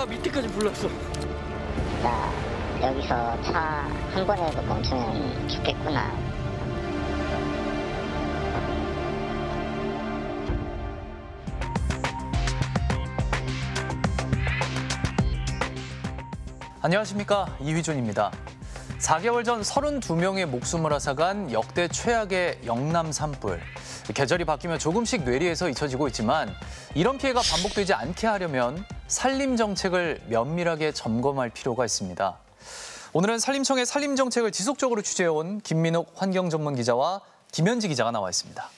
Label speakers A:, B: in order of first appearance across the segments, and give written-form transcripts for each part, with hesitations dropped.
A: 와, 밑에까지 불렀어.
B: 나 여기서 차 한 번에도 멈추면 죽겠구나.
C: 안녕하십니까, 이휘준입니다. 4개월 전 32명의 목숨을 앗아간 역대 최악의 영남 산불. 계절이 바뀌며 조금씩 뇌리에서 잊혀지고 있지만 이런 피해가 반복되지 않게 하려면 산림 정책을 면밀하게 점검할 필요가 있습니다. 오늘은 산림청의 산림 정책을 지속적으로 취재해온 김민욱 환경전문기자와 김현지 기자가 나와 있습니다.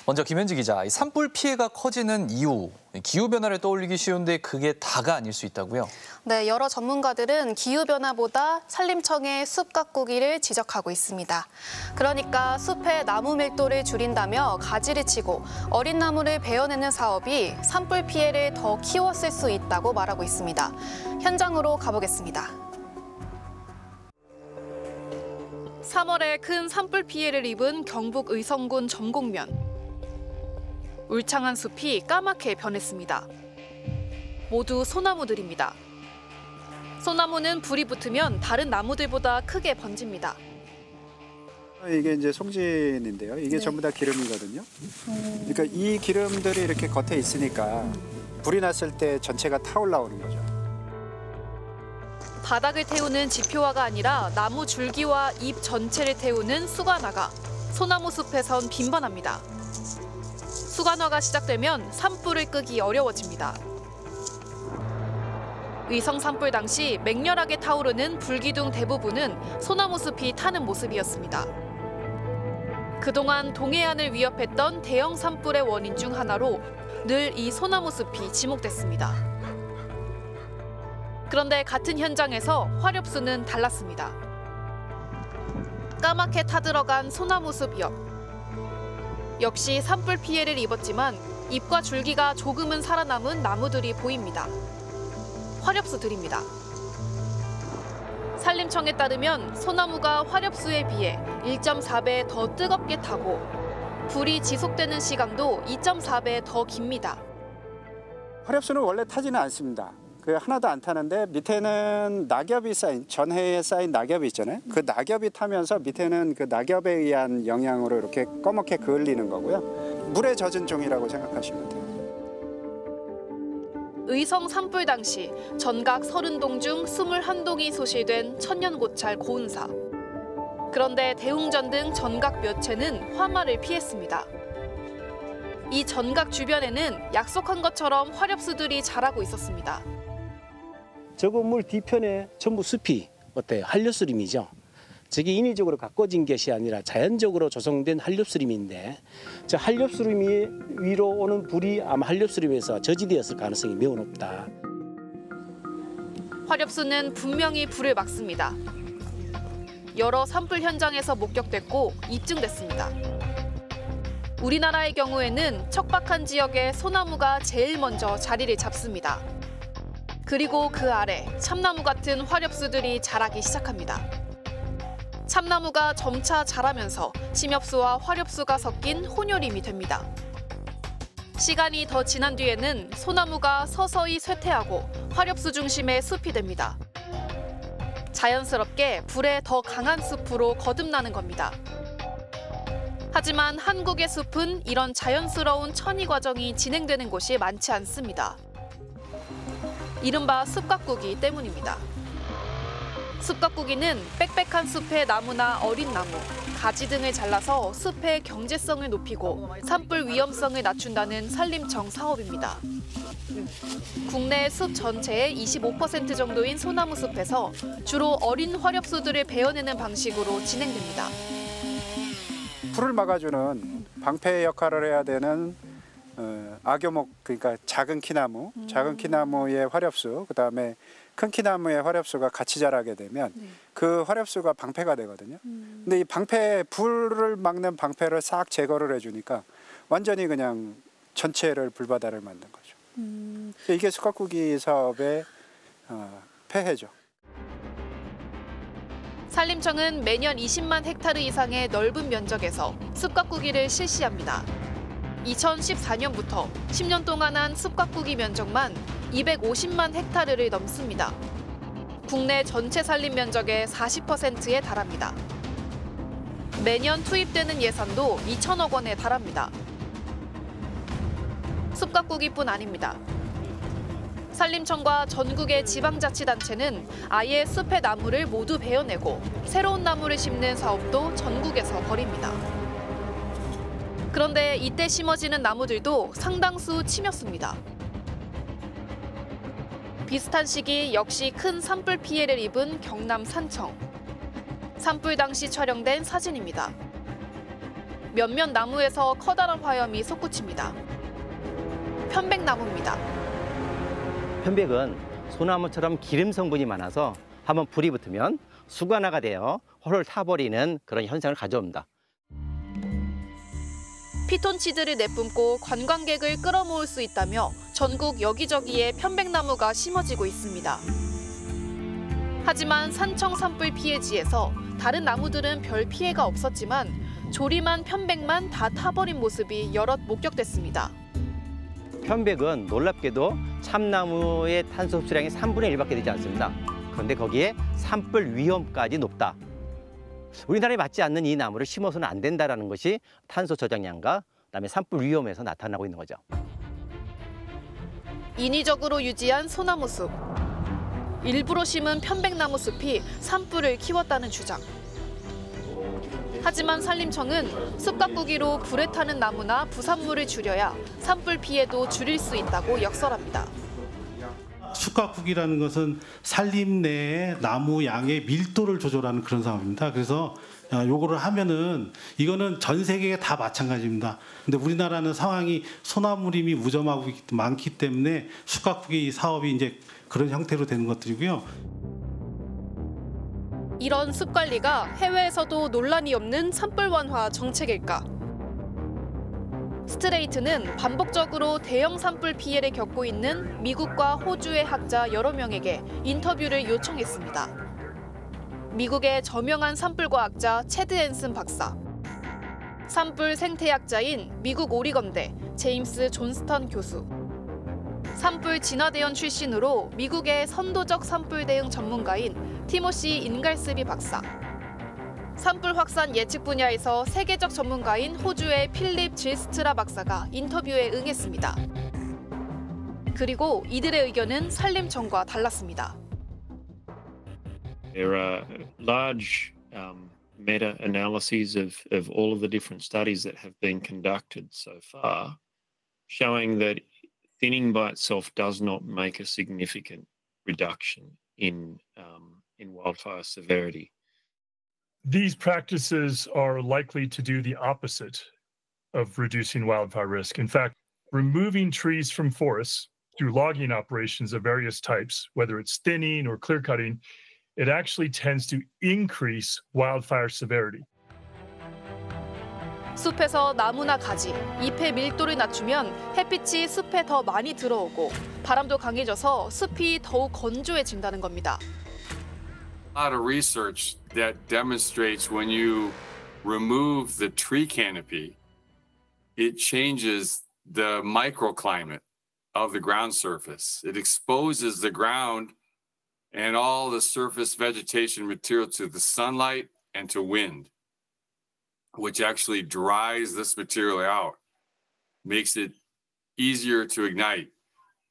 C: 먼저 김현지 기자, 산불 피해가 커지는 이유, 기후변화를 떠올리기 쉬운데 그게 다가 아닐 수 있다고요?
D: 네, 여러 전문가들은 기후변화보다 산림청의 숲 가꾸기를 지적하고 있습니다. 그러니까 숲의 나무 밀도를 줄인다며 가지를 치고 어린 나무를 베어내는 사업이 산불 피해를 더 키웠을 수 있다고 말하고 있습니다. 현장으로 가보겠습니다. 3월에 큰 산불 피해를 입은 경북 의성군 점곡면. 울창한 숲이 까맣게 변했습니다. 모두 소나무들입니다. 소나무는 불이 붙으면 다른 나무들보다 크게 번집니다.
E: 이게 이제 송진인데요. 이게 전부 다 기름이거든요. 그러니까 이 기름들이 이렇게 겉에 있으니까 불이 났을 때 전체가 타올라오는 거죠.
D: 바닥을 태우는 지표화가 아니라 나무 줄기와 잎 전체를 태우는 수관화가 소나무 숲에선 빈번합니다. 수관화가 시작되면 산불을 끄기 어려워집니다. 의성 산불 당시 맹렬하게 타오르는 불기둥 대부분은 소나무 숲이 타는 모습이었습니다. 그동안 동해안을 위협했던 대형 산불의 원인 중 하나로 늘 이 소나무 숲이 지목됐습니다. 그런데 같은 현장에서 화렵수는 달랐습니다. 까맣게 타들어간 소나무 숲 옆. 역시 산불 피해를 입었지만 잎과 줄기가 조금은 살아남은 나무들이 보입니다. 화렵수들입니다. 산림청에 따르면 소나무가 화렵수에 비해 1.4배 더 뜨겁게 타고 불이 지속되는 시간도 2.4배 더 깁니다.
E: 화렵수는 원래 타지는 않습니다. 그 하나도 안 타는데 밑에는 낙엽이 쌓인, 전해에 쌓인 낙엽이 있잖아요. 그 낙엽이 타면서 밑에는 그 낙엽에 의한 영향으로 이렇게 꺼멓게 그을리는 거고요. 물에 젖은 종이라고 생각하시면 돼요.
D: 의성 산불 당시 전각 30동 중 21동이 소실된 천년고찰 고운사. 그런데 대웅전 등 전각 몇 채는 화마를 피했습니다. 이 전각 주변에는 약속한 것처럼 화렵수들이 자라고 있었습니다.
F: 저 건물 뒤편에 전부 숲이 어때요? 한렵수림이죠. 저게 인위적으로 가꿔진 것이 아니라 자연적으로 조성된 한렵수림인데 저 한렵수림 위로 오는 불이 아마 한렵수림에서 저지되었을 가능성이 매우 높다.
D: 화렵수는 분명히 불을 막습니다. 여러 산불 현장에서 목격됐고 입증됐습니다. 우리나라의 경우에는 척박한 지역에 소나무가 제일 먼저 자리를 잡습니다. 그리고 그 아래 참나무 같은 화렵수들이 자라기 시작합니다. 참나무가 점차 자라면서 심엽수와 화렵수가 섞인 혼혈임이 됩니다. 시간이 더 지난 뒤에는 소나무가 서서히 쇠퇴하고 화렵수 중심의 숲이 됩니다. 자연스럽게 불에 더 강한 숲으로 거듭나는 겁니다. 하지만 한국의 숲은 이런 자연스러운 천이 과정이 진행되는 곳이 많지 않습니다. 이른바 숲 가꾸기 때문입니다. 숲 가꾸기는 빽빽한 숲의 나무나 어린 나무, 가지 등을 잘라서 숲의 경제성을 높이고 산불 위험성을 낮춘다는 산림청 사업입니다. 국내 숲 전체의 25% 정도인 소나무 숲에서 주로 어린 화렵수들을 베어내는 방식으로 진행됩니다.
E: 불을 막아주는 방패 역할을 해야 되는 악교목, 그러니까 작은 키나무, 작은 키나무의 화렵수, 그다음에 큰 키나무의 화렵수가 같이 자라게 되면 그 화렵수가 방패가 되거든요. 근데 이 방패, 불을 막는 방패를 싹 제거를 해주니까 완전히 그냥 전체를 불바다를 만든 거죠. 이게 숲 가꾸기 사업의 폐해죠.
D: 산림청은 매년 20만 헥타르 이상의 넓은 면적에서 숲 가꾸기를 실시합니다. 2014년부터 10년 동안 한 숲가꾸기 면적만 250만 헥타르를 넘습니다. 국내 전체 산림 면적의 40%에 달합니다. 매년 투입되는 예산도 2천억 원에 달합니다. 숲가꾸기뿐 아닙니다. 산림청과 전국의 지방자치단체는 아예 숲의 나무를 모두 베어내고 새로운 나무를 심는 사업도 전국에서 벌입니다. 그런데 이때 심어지는 나무들도 상당수 침였습니다. 비슷한 시기 역시 큰 산불 피해를 입은 경남 산청. 산불 당시 촬영된 사진입니다. 몇몇 나무에서 커다란 화염이 솟구칩니다. 편백나무입니다.
A: 편백은 소나무처럼 기름 성분이 많아서 한번 불이 붙으면 수관화가 되어 홀을 타버리는 그런 현상을 가져옵니다.
D: 피톤치드를 내뿜고 관광객을 끌어모을 수 있다며 전국 여기저기에 편백나무가 심어지고 있습니다. 하지만 산청 산불 피해지에서 다른 나무들은 별 피해가 없었지만 조림한 편백만 다 타버린 모습이 여럿 목격됐습니다.
A: 편백은 놀랍게도 참나무의 탄소 흡수량이 3분의 1밖에 되지 않습니다. 그런데 거기에 산불 위험까지 높다. 우리나라에 맞지 않는 이 나무를 심어서는 안 된다는 것이 탄소 저장량과 그다음에 산불 위험에서 나타나고 있는 거죠.
D: 인위적으로 유지한 소나무 숲. 일부러 심은 편백나무 숲이 산불을 키웠다는 주장. 하지만 산림청은 숲가꾸기로 불에 타는 나무나 부산물을 줄여야 산불 피해도 줄일 수 있다고 역설합니다.
G: 숲가꾸기라는 것은 산림 내에 나무 양의 밀도를 조절하는 그런 상황입니다. 그래서 요거를 하면은 이거는 전 세계에 다 마찬가지입니다. 근데 우리나라는 상황이 소나무림이 무점하고 많기 때문에 숲가꾸기 사업이 이제 그런 형태로 되는 것들이고요.
D: 이런 숲 관리가 해외에서도 논란이 없는 산불 완화 정책일까? 스트레이트는 반복적으로 대형 산불 피해를 겪고 있는 미국과 호주의 학자 여러 명에게 인터뷰를 요청했습니다. 미국의 저명한 산불과학자 체드 앤슨 박사, 산불 생태학자인 미국 오리건대 제임스 존스턴 교수, 산불 진화대원 출신으로 미국의 선도적 산불 대응 전문가인 티모시 인갈스비 박사, 산불 확산 예측 분야에서 세계적 전문가인 호주의 필립 질스트라 박사가 인터뷰에 응했습니다. 그리고 이들의 의견은 산림청과 달랐습니다.
H: There are large meta-analyses of all of the different studies that have been conducted so far, showing that thinning by itself does not make a significant reduction in wildfire severity.
I: These practices are likely to do the opposite of reducing wildfire risk. In fact, removing trees from forests through logging operations of various types, whether it's thinning or clear cutting, it actually tends to increase wildfire severity.
D: 숲에서 나무나 가지, 잎의 밀도를 낮추면 햇빛이 숲에 더 많이 들어오고 바람도 강해져서 숲이 더욱 건조해진다는 겁니다.
J: A lot of research that demonstrates when you remove the tree canopy, it changes the microclimate of the ground surface. It exposes the ground and all the surface vegetation material to the sunlight and to wind, which actually dries this material out, makes it easier to ignite,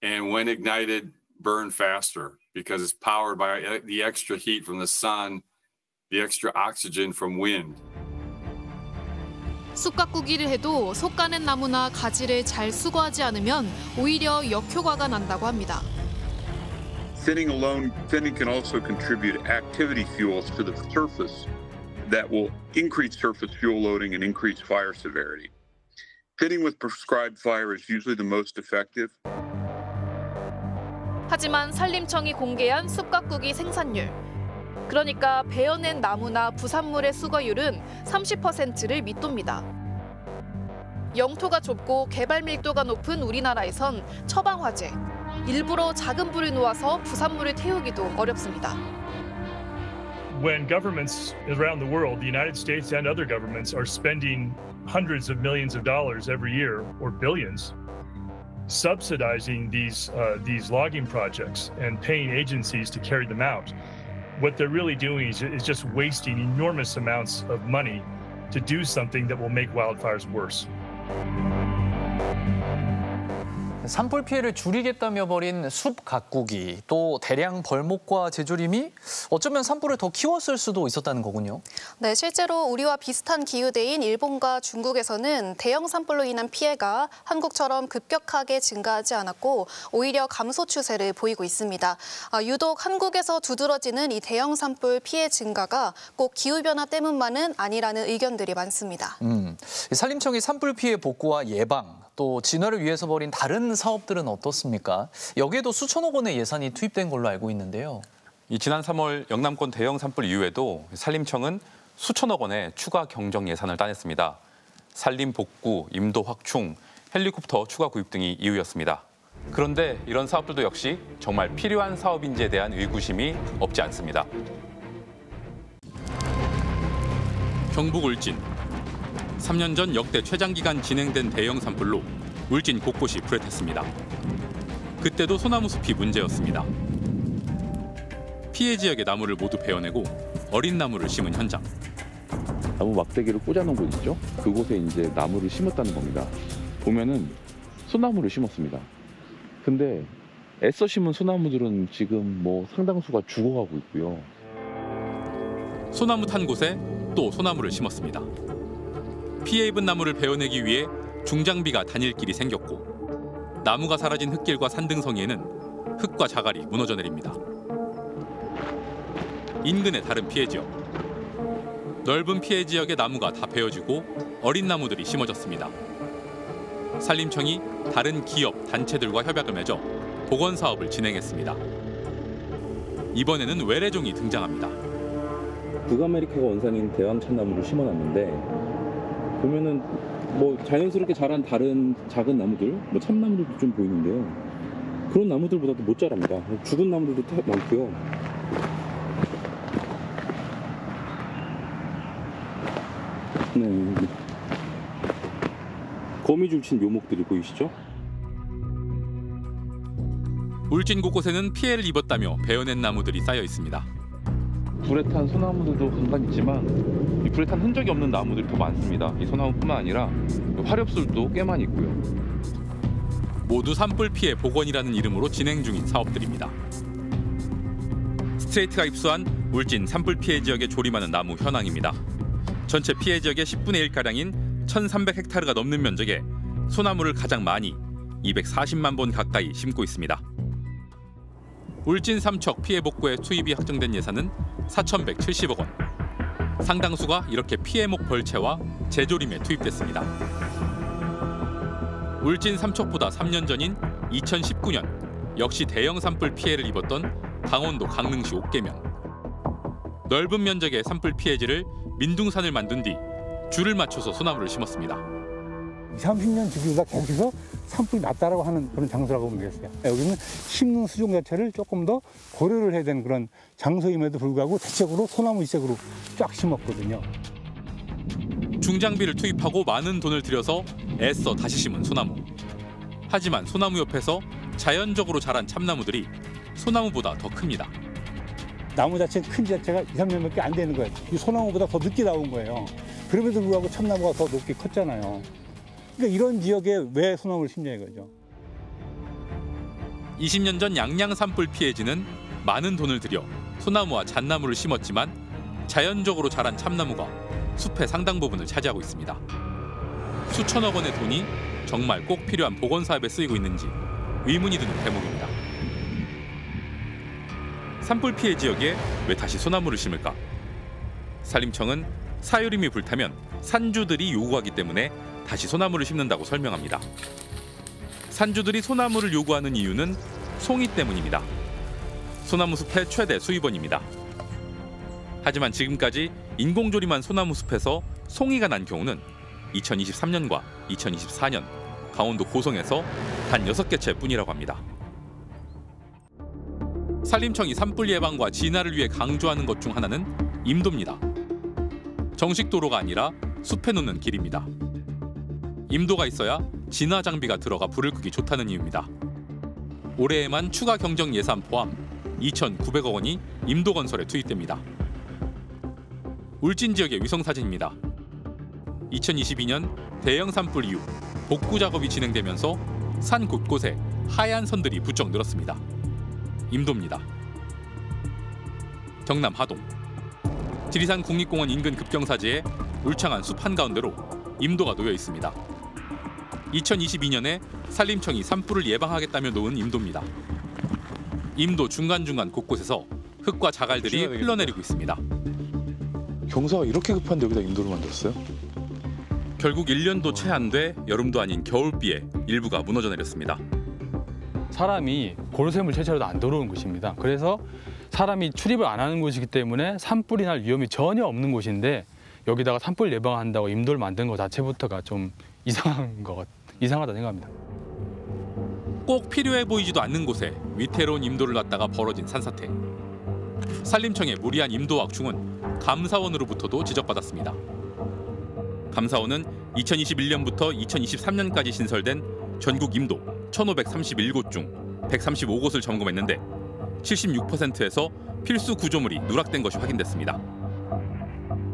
J: and when ignited, burn faster because it's powered by the extra heat from the sun, the extra oxygen from wind.
D: 숲가꾸기를 해도 솎아낸 나무나 가지를 잘 수거하지 않으면 오히려 역효과가 난다고 합니다.
K: Thinning can also contribute activity fuels to the surface that will increase surface fuel loading and increase fire severity. Thinning with prescribed fire is usually the most effective.
D: 하지만 산림청이 공개한 숲가꾸기 생산률, 그러니까 베어낸 나무나 부산물의 수거율은 30%를 밑돕니다. 영토가 좁고 개발 밀도가 높은 우리나라에선 처방화재, 일부러 작은 불을 놓아서 부산물을 태우기도 어렵습니다.
I: when governments around the world, the United States and other governments, are spending hundreds of millions of dollars every year, or billions, subsidizing these logging projects and paying agencies to carry them out, what they're really doing is just wasting enormous amounts of money to do something that will make wildfires worse.
C: 산불 피해를 줄이겠다며 벌인 숲 가꾸기, 또 대량 벌목과 재조림이 어쩌면 산불을 더 키웠을 수도 있었다는 거군요.
L: 네, 실제로 우리와 비슷한 기후대인 일본과 중국에서는 대형 산불로 인한 피해가 한국처럼 급격하게 증가하지 않았고 오히려 감소 추세를 보이고 있습니다. 유독 한국에서 두드러지는 이 대형 산불 피해 증가가 꼭 기후변화 때문만은 아니라는 의견들이 많습니다.
C: 산림청이 산불 피해 복구와 예방, 또 진화를 위해서 벌인 다른 사업들은 어떻습니까? 여기에도 수천억 원의 예산이 투입된 걸로 알고 있는데요.
M: 지난 3월 영남권 대형 산불 이후에도 산림청은 수천억 원의 추가 경정 예산을 따냈습니다. 산림 복구, 임도 확충, 헬리콥터 추가 구입 등이 이유였습니다. 그런데 이런 사업들도 역시 정말 필요한 사업인지에 대한 의구심이 없지 않습니다. 경북 울진. 3년 전 역대 최장기간 진행된 대형 산불로 울진 곳곳이 불에 탔습니다. 그때도 소나무 숲이 문제였습니다. 피해 지역의 나무를 모두 베어내고 어린 나무를 심은 현장.
N: 나무 막대기를 꽂아놓은 곳 있죠? 그곳에 이제 나무를 심었다는 겁니다. 보면은 소나무를 심었습니다. 근데 애써 심은 소나무들은 지금 뭐 상당수가 죽어가고 있고요.
M: 소나무 탄 곳에 또 소나무를 심었습니다. 피해 입은 나무를 베어내기 위해 중장비가 다닐 길이 생겼고 나무가 사라진 흙길과 산등성이에는 흙과 자갈이 무너져 내립니다. 인근의 다른 피해 지역. 넓은 피해 지역의 나무가 다 베어지고 어린 나무들이 심어졌습니다. 산림청이 다른 기업, 단체들과 협약을 맺어 복원 사업을 진행했습니다. 이번에는 외래종이 등장합니다.
N: 북아메리카가 원산인 대왕 참나무를 심어놨는데 보면은 뭐 자연스럽게 자란 다른 작은 나무들, 뭐 참나무들도 좀 보이는데요. 그런 나무들보다도 못 자랍니다. 죽은 나무들도 많고요. 네. 거미줄 친 묘목들이 보이시죠?
M: 울진 곳곳에는 피해를 입었다며 베어낸 나무들이 쌓여 있습니다.
N: 불에 탄 소나무들도 간간 있지만 이 불에 탄 흔적이 없는 나무들이 더 많습니다. 이 소나무뿐만 아니라 화렵술도 꽤 많이 있고요.
M: 모두 산불 피해 복원이라는 이름으로 진행 중인 사업들입니다. 스트레이트가 입수한 울진 산불 피해 지역에 조림하는 나무 현황입니다. 전체 피해 지역의 10분의 1가량인 1,300헥타르가 넘는 면적에 소나무를 가장 많이 240만 본 가까이 심고 있습니다. 울진 삼척 피해 복구에 투입이 확정된 예산은 4,170억 원. 상당수가 이렇게 피해목 벌채와 재조림에 투입됐습니다. 울진 삼척보다 3년 전인 2019년 역시 대형 산불 피해를 입었던 강원도 강릉시 옥계면. 넓은 면적의 산불 피해지를 민둥산을 만든 뒤 줄을 맞춰서 소나무를 심었습니다.
O: 30년 주기가 계속해서 산불이 났다라고 하는 그런 장소라고 보면 되겠어요. 여기는 심는 수종 자체를 조금 더 고려를 해야 되는 그런 장소임에도 불구하고 대책으로 소나무 이색으로 쫙 심었거든요.
M: 중장비를 투입하고 많은 돈을 들여서 애써 다시 심은 소나무. 하지만 소나무 옆에서 자연적으로 자란 참나무들이 소나무보다 더 큽니다.
O: 나무 자체 큰 자체가 2, 3년밖에 안 되는 거예요. 이 소나무보다 더 늦게 나온 거예요. 그럼에도 불구하고 참나무가 더 높게 컸잖아요. 그러니까 이런 지역에 왜 소나무를 심냐 이거죠.
M: 20년 전 양양 산불 피해지는 많은 돈을 들여 소나무와 잣나무를 심었지만 자연적으로 자란 참나무가 숲의 상당 부분을 차지하고 있습니다. 수천억 원의 돈이 정말 꼭 필요한 복원 사업에 쓰이고 있는지 의문이 드는 대목입니다. 산불 피해 지역에 왜 다시 소나무를 심을까? 산림청은 사유림이 불타면 산주들이 요구하기 때문에 다시 소나무를 심는다고 설명합니다. 산주들이 소나무를 요구하는 이유는 송이 때문입니다. 소나무 숲의 최대 수입원입니다. 하지만 지금까지 인공조림한 소나무 숲에서 송이가 난 경우는 2023년과 2024년 강원도 고성에서 단 6개 채뿐이라고 합니다. 산림청이 산불 예방과 진화를 위해 강조하는 것 중 하나는 임도입니다. 정식 도로가 아니라 숲에 놓는 길입니다. 임도가 있어야 진화 장비가 들어가 불을 끄기 좋다는 이유입니다. 올해에만 추가 경정 예산 포함 2,900억 원이 임도 건설에 투입됩니다. 울진 지역의 위성 사진입니다. 2022년 대형 산불 이후 복구 작업이 진행되면서 산 곳곳에 하얀 선들이 부쩍 늘었습니다. 임도입니다. 경남 하동 지리산 국립공원 인근 급경사지에 울창한 숲 한가운데로 임도가 놓여 있습니다. 2022년에 산림청이 산불을 예방하겠다며 놓은 임도입니다. 임도 중간중간 곳곳에서 흙과 자갈들이 흘러내리고 있습니다.
P: 경사가 이렇게 급한데 여기다 임도를 만들었어요?
M: 결국 1년도 채 안 돼 여름도 아닌 겨울비에 일부가 무너져 내렸습니다.
Q: 사람이 고로쇠물 채취라도 안 들어오는 곳입니다. 그래서 사람이 출입을 안 하는 곳이기 때문에 산불이 날 위험이 전혀 없는 곳인데 여기다가 산불 예방한다고 임도를 만든 것 자체부터가 좀 이상하다 생각합니다.
M: 꼭 필요해 보이지도 않는 곳에 위태로운 임도를 놨다가 벌어진 산사태. 산림청의 무리한 임도 확충은 감사원으로부터도 지적받았습니다. 감사원은 2021년부터 2023년까지 신설된 전국 임도 1,531곳 중 135곳을 점검했는데 76%에서 필수 구조물이 누락된 것이 확인됐습니다.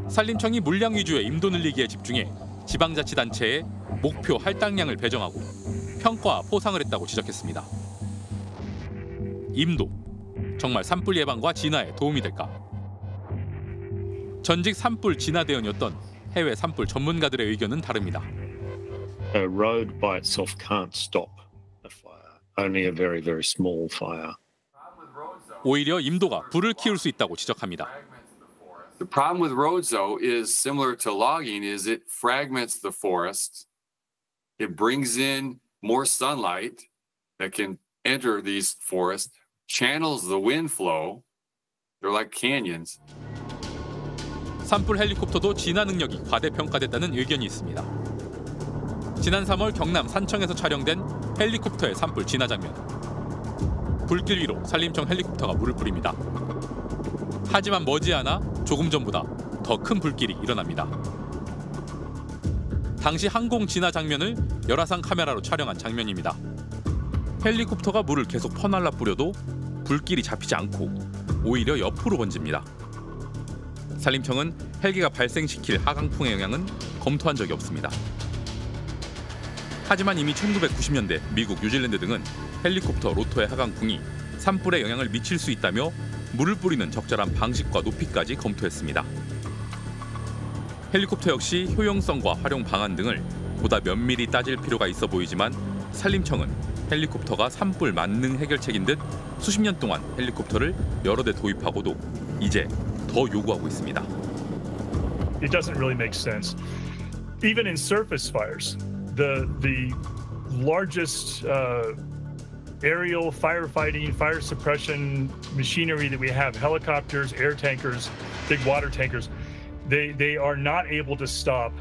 M: 산림청이 물량 위주의 임도 늘리기에 집중해 지방자치단체에 목표 할당량을 배정하고 평가와 포상을 했다고 지적했습니다. 임도, 정말 산불 예방과 진화에 도움이 될까? 전직 산불 진화대원이었던 해외 산불 전문가들의 의견은 다릅니다.
H: A road by itself can't stop a fire, only a very, very small fire.
M: 오히려 임도가 불을 키울 수 있다고 지적합니다.
J: The problem with roads, though, is similar to logging, is it fragments the forest. It brings in more sunlight that can enter these forests, channels the wind flow. They're like canyons.
M: 산불 헬리콥터도 진화 능력이 과대평가됐다는 의견이 있습니다. 지난 3월 경남 산청에서 촬영된 헬리콥터의 산불 진화 장면. 불길 위로 산림청 헬리콥터가 물을 뿌립니다. 하지만 머지않아 조금 전보다 더 큰 불길이 일어납니다. 당시 항공 진화 장면을 열화상 카메라로 촬영한 장면입니다. 헬리콥터가 물을 계속 퍼날라 뿌려도 불길이 잡히지 않고 오히려 옆으로 번집니다. 산림청은 헬기가 발생시킬 하강풍의 영향은 검토한 적이 없습니다. 하지만 이미 1990년대 미국, 뉴질랜드 등은 헬리콥터 로터의 하강풍이 산불에 영향을 미칠 수 있다며 물을 뿌리는 적절한 방식과 높이까지 검토했습니다. 헬리콥터 역시 효용성과 활용 방안 등을 보다 면밀히 따질 필요가 있어 보이지만 산림청은 헬리콥터가 산불 만능 해결책인 듯 수십 년 동안 헬리콥터를 여러 대 도입하고도 이제 더 요구하고 있습니다.
I: It doesn't really make sense. Even in surface fires, the largest aerial firefighting, fire suppression machinery that we have, helicopters, air tankers, big water tankers, they are not able to stop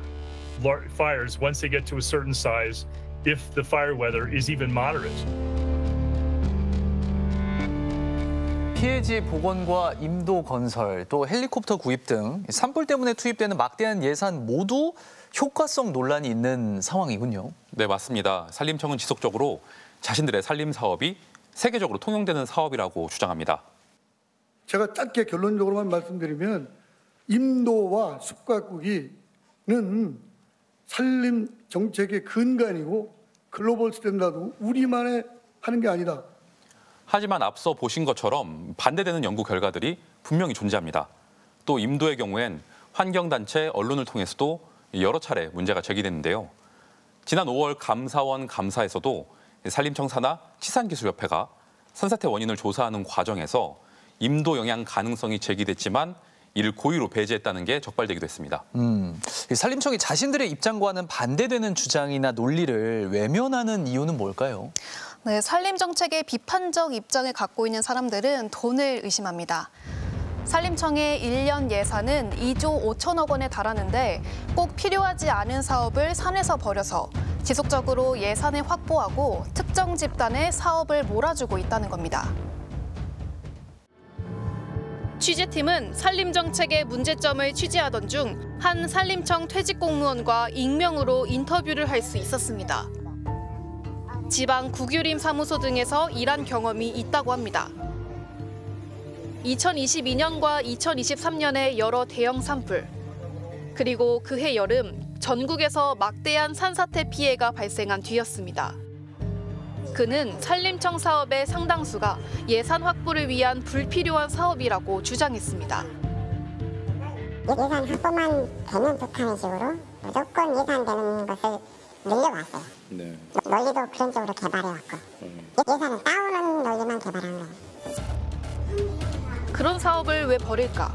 I: fires once they get to a certain size if the fire weather is even moderate.
C: 피해지 복원과 임도 건설, 또 헬리콥터 구입 등 산불 때문에 투입되는 막대한 예산 모두 효과성 논란이 있는 상황이군요.
M: 네, 맞습니다. 산림청은 지속적으로 자신들의 산림 사업이 세계적으로 통용되는 사업이라고 주장합니다.
R: 제가 짧게 결론적으로만 말씀드리면 임도와 숲가꾸기는 산림 정책의 근간이고 글로벌 스탠다드 우리만의 하는 게 아니다.
M: 하지만 앞서 보신 것처럼 반대되는 연구 결과들이 분명히 존재합니다. 또 임도의 경우엔 환경단체, 언론을 통해서도 여러 차례 문제가 제기됐는데요. 지난 5월 감사원 감사에서도 산림청 산하 치산기술협회가 산사태 원인을 조사하는 과정에서 임도 영향 가능성이 제기됐지만 이를 고의로 배제했다는 게 적발되기도 했습니다.
C: 산림청이 자신들의 입장과는 반대되는 주장이나 논리를 외면하는 이유는 뭘까요?
L: 네, 산림 정책에 비판적 입장을 갖고 있는 사람들은 돈을 의심합니다. 산림청의 1년 예산은 2조 5천억 원에 달하는데 꼭 필요하지 않은 사업을 산에서 버려서 지속적으로 예산을 확보하고 특정 집단의 사업을 몰아주고 있다는 겁니다. 취재팀은 산림정책의 문제점을 취재하던 중 한 산림청 퇴직 공무원과 익명으로 인터뷰를 할 수 있었습니다. 지방 국유림 사무소 등에서 일한 경험이 있다고 합니다. 2022년과 2023년에 여러 대형 산불, 그리고 그해 여름 전국에서 막대한 산사태 피해가 발생한 뒤였습니다. 그는 산림청 사업의 상당수가 예산 확보를 위한 불필요한 사업이라고 주장했습니다.
S: 예산 확보만 되는 듯한 식으로 무조건 예산되는 것을 늘려왔어요.
N: 네.
S: 논리도 그런 쪽으로 개발해왔고 예산을 따오는 논리만 개발한 거예요.
L: 그런 사업을 왜 버릴까?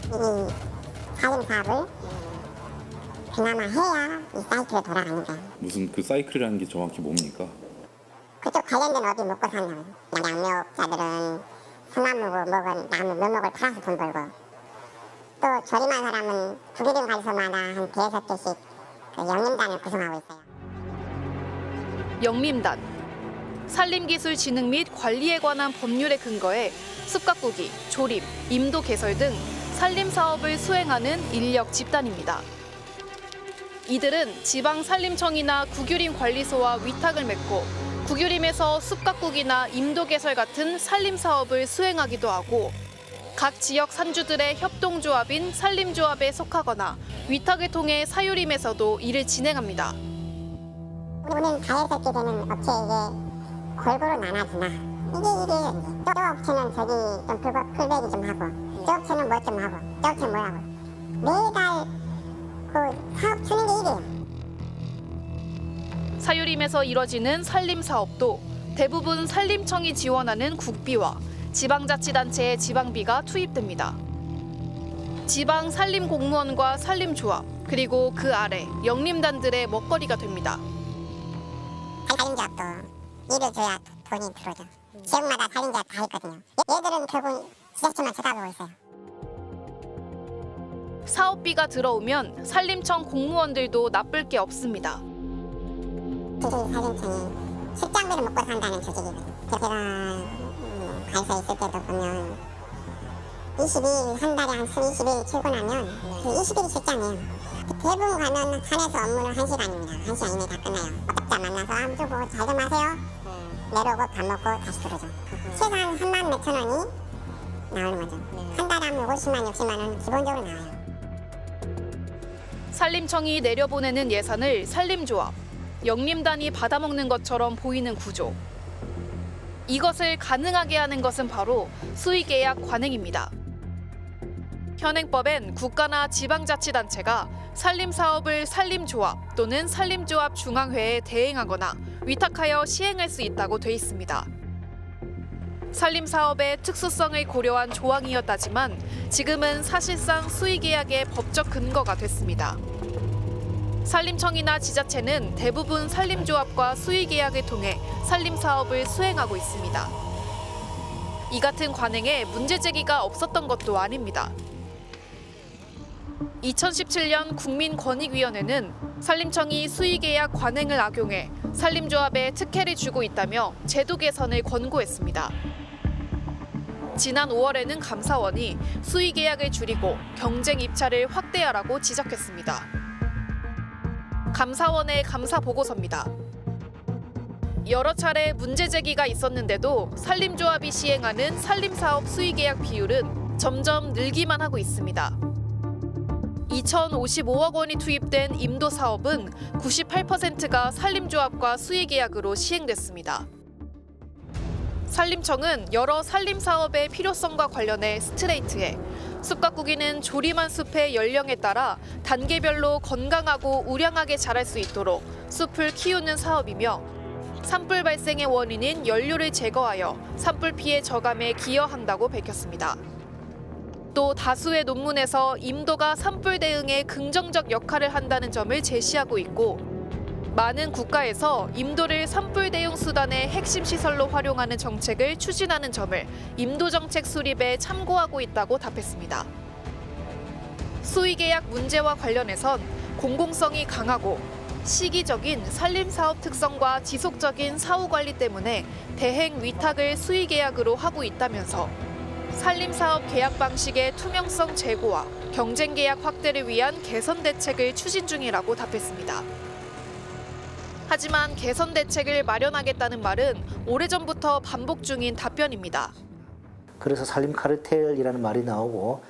S: 이 산림 사업을 그나마 해야 이 사이클에 돌아가는 거예요.
N: 무슨 그 사이클이라는 게 정확히 뭡니까?
S: 그쪽 관련된 업이 먹고 사는 양묘업자들은 소나무고 뭐건 나무 묘목을 팔아서 돈 벌고 또 조림한 사람은 국유림 관리소마다 한 5-6개씩 그 영림단을 구성하고 있어요.
L: 영림단, 산림기술진흥 및 관리에 관한 법률에 근거해 숲가꾸기, 조립, 임도 개설 등 산림사업을 수행하는 인력 집단입니다. 이들은 지방산림청이나 국유림 관리소와 위탁을 맺고 국유림에서 숲가꾸기나 임도 개설 같은 산림사업을 수행하기도 하고 각 지역 산주들의 협동조합인 산림조합에 속하거나 위탁을 통해 사유림에서도 일을 진행합니다.
S: 우리는 자연스럽게 되는 업체에게 골고루 나눠주나 이게 저 업체는 저기 좀 풀베기 좀 하고 저 업체는 뭐 좀 하고 저 업체는 뭐 하고 매달 그 사업 주는 게 이래요.
L: 사유림에서 이뤄지는 산림사업도 대부분 산림청이 지원하는 국비와 지방자치단체의 지방비가 투입됩니다. 지방 산림공무원과 산림조합, 그리고 그 아래 영림단들의 먹거리가 됩니다.
S: 산림조합도 일을 줘야 돈이 들어오죠. 지역마다 산림조합 다 있거든요. 얘들은 결국 지자체만 쳐다보고 있어요.
L: 사업비가 들어오면 산림청 공무원들도 나쁠 게 없습니다.
S: 산림청이 출장비를 먹고 산다는 조직이거든요. 제가 가서 있을 때도 보면 22일 한 달에 한 20일 출근하면 그 20일이 출장이에요. 대부분 가면 산에서 업무는 1시간입니다. 1시간 이내에 다 끝나요. 업자 만나서 아무튼 뭐 잘 좀 하세요. 내려오고 밥 먹고 다시 들어오죠. 최소한 3만 몇천 원이 나오는 거죠. 한 달에 하면 50만, 60만 원 기본적으로 나와요.
L: 산림청이 내려보내는 예산을 산림조합, 영림단이 받아먹는 것처럼 보이는 구조. 이것을 가능하게 하는 것은 바로 수의계약 관행입니다. 현행법엔 국가나 지방자치단체가 산림사업을 산림조합 또는 산림조합 중앙회에 대행하거나 위탁하여 시행할 수 있다고 돼 있습니다. 산림사업의 특수성을 고려한 조항이었다지만 지금은 사실상 수의계약의 법적 근거가 됐습니다. 산림청이나 지자체는 대부분 산림조합과 수의계약을 통해 산림사업을 수행하고 있습니다. 이 같은 관행에 문제 제기가 없었던 것도 아닙니다. 2017년 국민권익위원회는 산림청이 수의계약 관행을 악용해 산림조합에 특혜를 주고 있다며 제도 개선을 권고했습니다. 지난 5월에는 감사원이 수의계약을 줄이고 경쟁 입찰을 확대하라고 지적했습니다. 감사원의 감사 보고서입니다. 여러 차례 문제 제기가 있었는데도 산림조합이 시행하는 산림사업 수의계약 비율은 점점 늘기만 하고 있습니다. 2,055억 원이 투입된 임도 사업은 98%가 산림조합과 수의계약으로 시행됐습니다. 산림청은 여러 산림사업의 필요성과 관련해 스트레이트해 숲가꾸기는 조림한 숲의 연령에 따라 단계별로 건강하고 우량하게 자랄 수 있도록 숲을 키우는 사업이며 산불 발생의 원인인 연료를 제거하여 산불 피해 저감에 기여한다고 밝혔습니다. 또 다수의 논문에서 임도가 산불 대응에 긍정적 역할을 한다는 점을 제시하고 있고 많은 국가에서 임도를 산불 대응 수단의 핵심 시설로 활용하는 정책을 추진하는 점을 임도 정책 수립에 참고하고 있다고 답했습니다. 수의계약 문제와 관련해선 공공성이 강하고 시기적인 산림사업 특성과 지속적인 사후관리 때문에 대행 위탁을 수의계약으로 하고 있다면서
D: 산림사업 계약 방식의 투명성 제고와 경쟁 계약 확대를 위한 개선 대책을 추진 중이라고 답했습니다. 하지만 개선 대책을 마련하겠다는 말은 오래전부터 반복 중인 답변입니다.
T: 그래서 산림 카르텔이라는 말이 나오고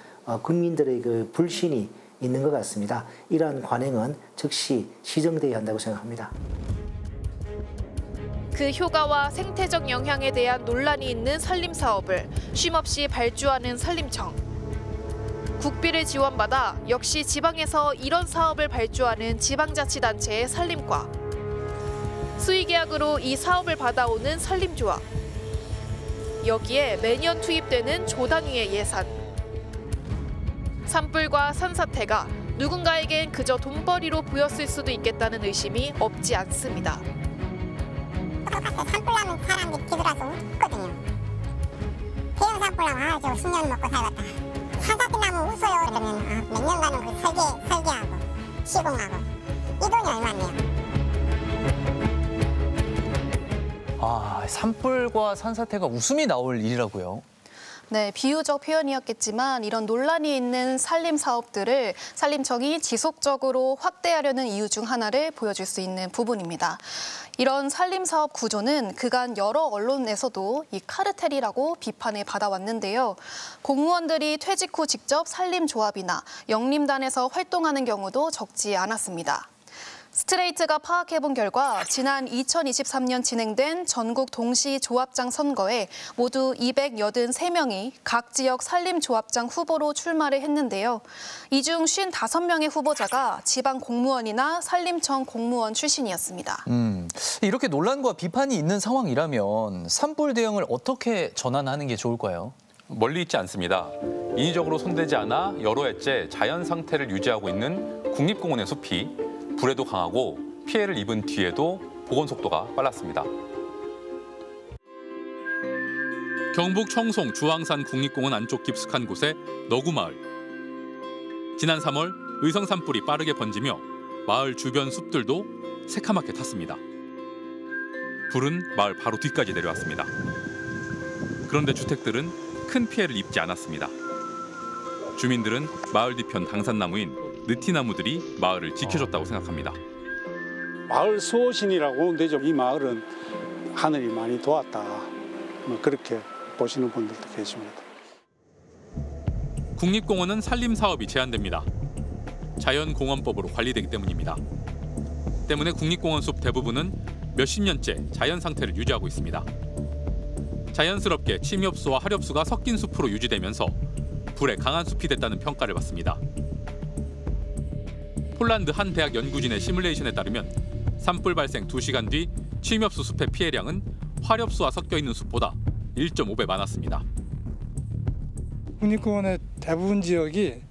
T: 국민들의 그 불신이 있는 것 같습니다. 이러한 관행은 즉시 시정돼야 한다고 생각합니다.
D: 그 효과와 생태적 영향에 대한 논란이 있는 산림 사업을 쉼없이 발주하는 산림청. 국비를 지원받아 역시 지방에서 이런 사업을 발주하는 지방자치단체의 산림과. 수의계약으로 이 사업을 받아오는 산림조합. 여기에 매년 투입되는 조단위의 예산. 산불과 산사태가 누군가에겐 그저 돈벌이로 보였을 수도 있겠다는 의심이 없지 않습니다.
S: 산불 나면 사람들이 뒤돌아서 웃거든요. 대형 산불 나면 저 10년 먹고 살았다. 산사태 나면 웃어요. 그러면 몇 년간은 그 설계하고 시공하고 이 돈이 얼마네요.
C: 산불과 산사태가 웃음이 나올 일이라고요?
L: 네, 비유적 표현이었겠지만 이런 논란이 있는 산림 사업들을 산림청이 지속적으로 확대하려는 이유 중 하나를 보여줄 수 있는 부분입니다. 이런 산림 사업 구조는 그간 여러 언론에서도 이 카르텔이라고 비판을 받아왔는데요. 공무원들이 퇴직 후 직접 산림조합이나 영림단에서 활동하는 경우도 적지 않았습니다. 스트레이트가 파악해본 결과 지난 2023년 진행된 전국 동시조합장 선거에 모두 283명이 각 지역 산림조합장 후보로 출마를 했는데요. 이 중 55명의 후보자가 지방 공무원이나 산림청 공무원 출신이었습니다.
C: 이렇게 논란과 비판이 있는 상황이라면 산불 대응을 어떻게 전환하는 게 좋을까요?
M: 멀리 있지 않습니다. 인위적으로 손대지 않아 여러 해째 자연 상태를 유지하고 있는 국립공원의 숲이 불에도 강하고 피해를 입은 뒤에도 복원 속도가 빨랐습니다. 경북 청송 주황산 국립공원 안쪽 깊숙한 곳의 너구마을. 지난 3월 의성 산불이 빠르게 번지며 마을 주변 숲들도 새카맣게 탔습니다. 불은 마을 바로 뒤까지 내려왔습니다. 그런데 주택들은 큰 피해를 입지 않았습니다. 주민들은 마을 뒤편 당산나무인 느티나무들이 마을을 지켜줬다고 생각합니다.
E: 마을 수호신이라고 하는데 이 마을은 하늘이 많이 도왔다. 그렇게 보시는 분들도 계십니다.
M: 국립공원은 산림사업이 제한됩니다. 자연공원법으로 관리되기 때문입니다. 때문에 국립공원 숲 대부분은 몇십 년째 자연 상태를 유지하고 있습니다. 자연스럽게 침엽수와 하렵수가 섞인 숲으로 유지되면서 불에 강한 숲이 됐다는 평가를 받습니다. 폴란드 한 대학 연구진의 시뮬레이션에 따르면 산불 발생 2시간 뒤 침엽수 숲의 피해량은 화렵수와 섞여 있는 숲보다 1.5배 많았습니다.
R: 국립공원의 대부분 지역이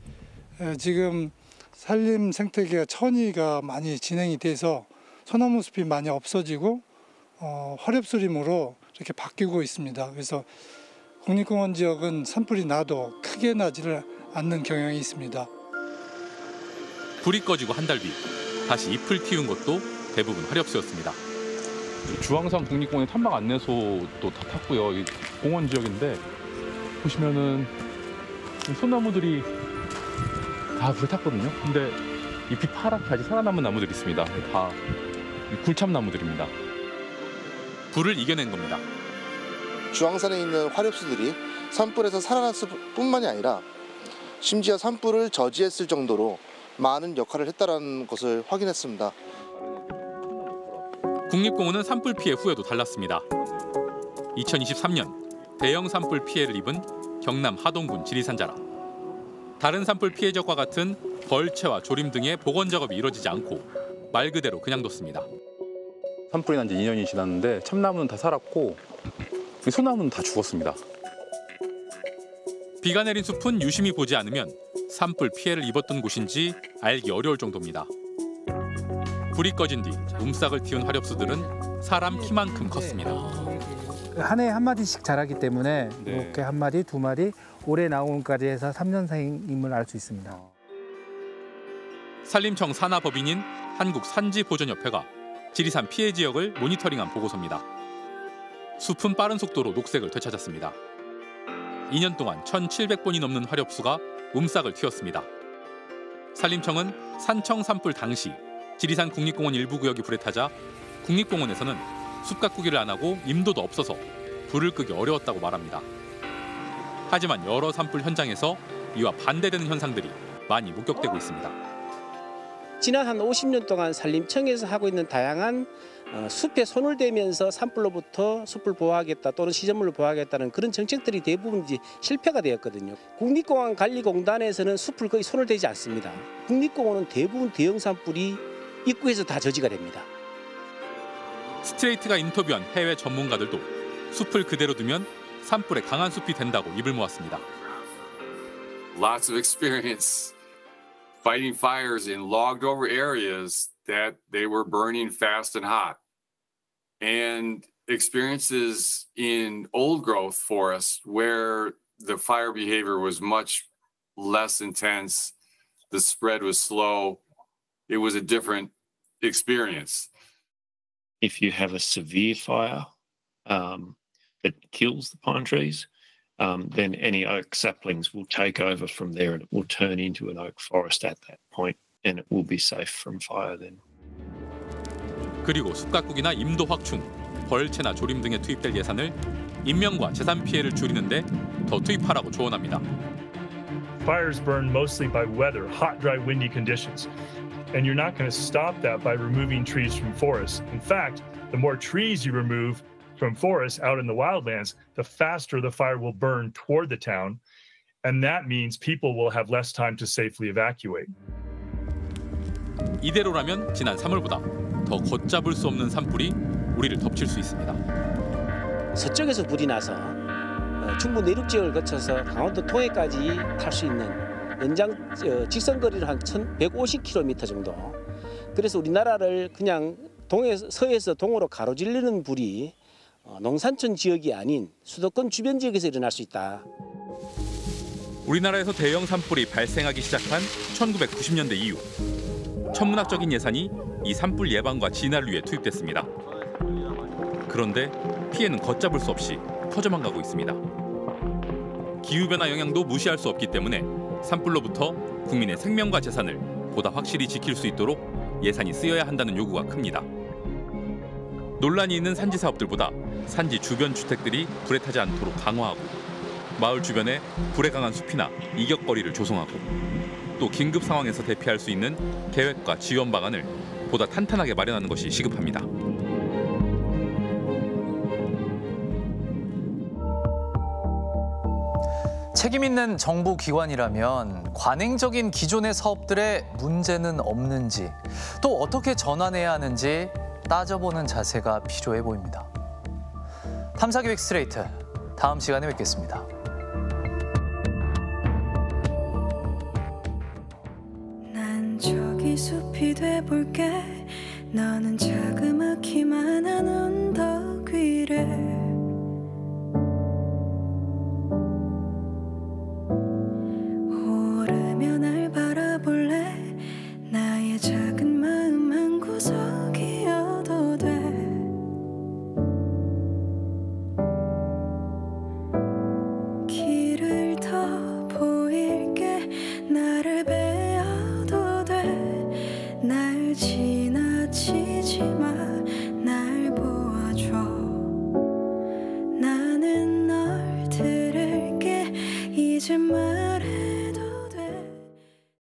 R: 지금 산림 생태계가 천이가 많이 진행이 돼서 소나무 숲이 많이 없어지고 화렵수림으로 이렇게 바뀌고 있습니다. 그래서 국립공원 지역은 산불이 나도 크게 나지를 않는 경향이 있습니다.
M: 불이 꺼지고 한 달 뒤 다시 잎을 틔운 것도 대부분 화렵수였습니다.
Q: 주황산 국립공원 탐방 안내소도 다 탔고요. 이 공원 지역인데 보시면은 소나무들이 다 불에 탔거든요. 근데 잎이 파랗게 아직 살아남은 나무들이 있습니다. 다 굴참나무들입니다.
M: 불을 이겨낸 겁니다.
U: 주황산에 있는 화렵수들이 산불에서 살아났을 뿐만이 아니라 심지어 산불을 저지했을 정도로 많은 역할을 했다는 것을 확인했습니다.
M: 국립공원은 산불 피해 후에도 달랐습니다. 2023년 대형 산불 피해를 입은 경남 하동군 지리산 자락. 다른 산불 피해적과 같은 벌채와 조림 등의 복원 작업이 이루어지지 않고 말 그대로 그냥 뒀습니다.
N: 산불이 난 지 2년이 지났는데 참나무는 다 살았고 소나무는 다 죽었습니다.
M: 비가 내린 숲은 유심히 보지 않으면 산불 피해를 입었던 곳인지 알기 어려울 정도입니다. 불이 꺼진 뒤 움싹을 틔운 화렵수들은 사람 키만큼 컸습니다.
V: 한 해에 한 마디씩 자라기 때문에 이렇게 한 마디, 두 마디, 올해 나온까지 해서 3년생임을 알 수 있습니다.
M: 산림청 산하법인인 한국산지보전협회가 지리산 피해 지역을 모니터링한 보고서입니다. 숲은 빠른 속도로 녹색을 되찾았습니다. 2년 동안 1,700번이 넘는 화렵수가 움싹을 틔웠습니다. 산림청은 산청 산불 당시 지리산 국립공원 일부 구역이 불에 타자 국립공원에서는 숲 가꾸기를 안 하고 임도도 없어서 불을 끄기 어려웠다고 말합니다. 하지만 여러 산불 현장에서 이와 반대되는 현상들이 많이 목격되고 있습니다.
B: 지난 한 50년 동안 산림청에서 하고 있는 다양한 숲에 손을 대면서 산불로부터 숲을 보호하겠다 또는 시설물을 보호하겠다는 그런 정책들이 대부분 이제 실패가 되었거든요. 국립공원관리공단에서는 숲을 거의 손을 대지 않습니다. 국립공원은 대부분 대형 산불이 입구에서 다 저지가 됩니다.
M: 스트레이트가 인터뷰한 해외 전문가들도 숲을 그대로 두면 산불에 강한 숲이 된다고 입을 모았습니다.
J: Lots of experience fighting fires in logged over areas that they were burning fast and hot. And experiences in old growth forests where the fire behavior was much less intense, the spread was slow. It was a different experience.
H: If you have a severe fire that kills the pine trees, then any oak saplings will take over from there and it will turn into an oak forest at that point and it will be safe from fire then.
M: 그리고 숲가꾸기나 임도 확충, 벌채나 조림 등에 투입될 예산을 인명과 재산 피해를 줄이는데 더 투입하라고 조언합니다.
I: Fires burn mostly by weather, hot, dry, windy conditions. And you're not going to stop that by removing trees from forests. In fact, the more trees you remove from forests out in the wildlands, the faster the fire will burn toward the town. And that means people will have less time to safely evacuate.
M: 이대로라면 지난 3월보다 더 걷잡을 수 없는 산불이 우리를 덮칠 수 있습니다.
B: 서쪽에서 불이 나서 중부 내륙 지역을 거쳐서 강원도 통해까지 탈 수 있는 연장 직선거리로 한 1,150km 정도. 그래서 우리나라를 그냥 서에서 동으로 가로질르는 불이 농산촌 지역이 아닌 수도권 주변 지역에서 일어날 수 있다.
M: 우리나라에서 대형 산불이 발생하기 시작한 1990년대 이후 천문학적인 예산이 이 산불 예방과 진화를 위해 투입됐습니다. 그런데 피해는 걷잡을 수 없이 커져만 가고 있습니다. 기후변화 영향도 무시할 수 없기 때문에 산불로부터 국민의 생명과 재산을 보다 확실히 지킬 수 있도록 예산이 쓰여야 한다는 요구가 큽니다. 논란이 있는 산지 사업들보다 산지 주변 주택들이 불에 타지 않도록 강화하고 마을 주변에 불에 강한 숲이나 이격거리를 조성하고 또 긴급 상황에서 대피할 수 있는 계획과 지원 방안을 보다 탄탄하게 마련하는 것이 시급합니다.
C: 책임 있는 정부 기관이라면 관행적인 기존의 사업들에 문제는 없는지 또 어떻게 전환해야 하는지 따져보는 자세가 필요해 보입니다. 탐사계획 스트레이트, 다음 시간에 뵙겠습니다.
F: 난 저기 숲이 돼볼게. 너는 자그마키만 한 언덕 위를 나의 작은 마음 한 구석이어도 돼. 길을 더 보일게. 나를 베어도 돼. 날 지나치지 마. 날 보아줘. 나는 널 들을게. 이제 말